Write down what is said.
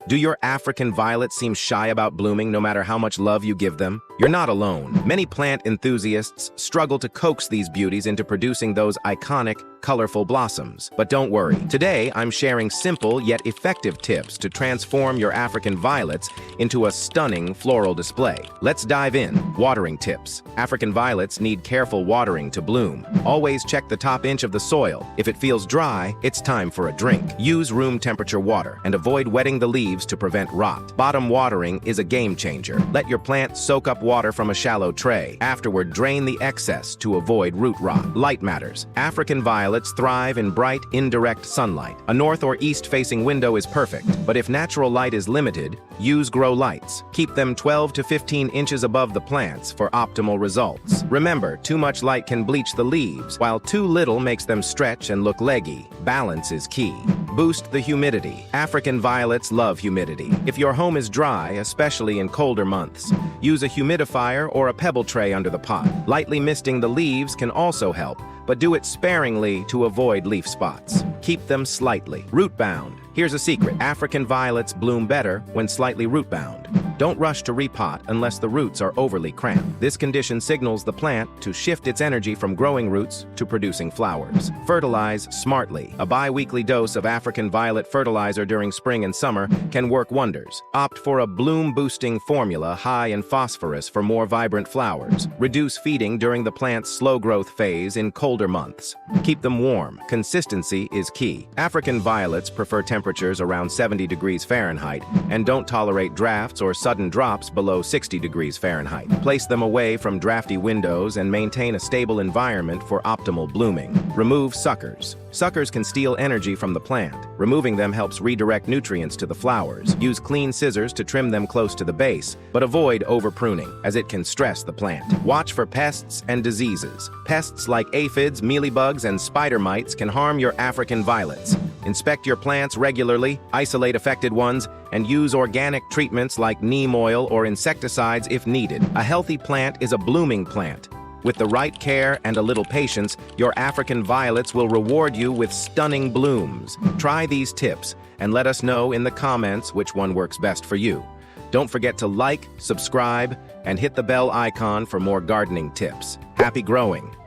Do your African violets seem shy about blooming no matter how much love you give them? You're not alone. Many plant enthusiasts struggle to coax these beauties into producing those iconic, colorful blossoms. But don't worry. Today, I'm sharing simple yet effective tips to transform your African violets into a stunning floral display. Let's dive in. Watering tips. African violets need careful watering to bloom. Always check the top inch of the soil. If it feels dry, it's time for a drink. Use room temperature water and avoid wetting the leaves to prevent rot. Bottom watering is a game changer. Let your plant soak up water from a shallow tray. Afterward, drain the excess to avoid root rot. Light matters. African violets thrive in bright, indirect sunlight. A north or east-facing window is perfect, but if natural light is limited, use grow lights. Keep them 12 to 15 inches above the plants for optimal results. Remember, too much light can bleach the leaves, while too little makes them stretch and look leggy. Balance is key. Boost the humidity. African violets love humidity. If your home is dry, especially in colder months, use a humidifier or a pebble tray under the pot. Lightly misting the leaves can also help, but do it sparingly to avoid leaf spots. Keep them slightly root-bound. Here's a secret. African violets bloom better when slightly root-bound. Don't rush to repot unless the roots are overly cramped. This condition signals the plant to shift its energy from growing roots to producing flowers. Fertilize smartly. A bi-weekly dose of African violet fertilizer during spring and summer can work wonders. Opt for a bloom-boosting formula high in phosphorus for more vibrant flowers. Reduce feeding during the plant's slow growth phase in colder months. Keep them warm. Consistency is key. African violets prefer temperatures around 70 degrees Fahrenheit and don't tolerate drafts or sudden drops below 60 degrees Fahrenheit. Place them away from drafty windows and maintain a stable environment for optimal blooming. Remove suckers. Suckers can steal energy from the plant. Removing them helps redirect nutrients to the flowers. Use clean scissors to trim them close to the base, but avoid over-pruning, as it can stress the plant. Watch for pests and diseases. Pests like aphids, mealybugs, and spider mites can harm your African violets. Inspect your plants regularly, isolate affected ones, and use organic treatments like neem oil or insecticides if needed. A healthy plant is a blooming plant. With the right care and a little patience, your African violets will reward you with stunning blooms. Try these tips and let us know in the comments which one works best for you. Don't forget to like, subscribe, and hit the bell icon for more gardening tips. Happy growing!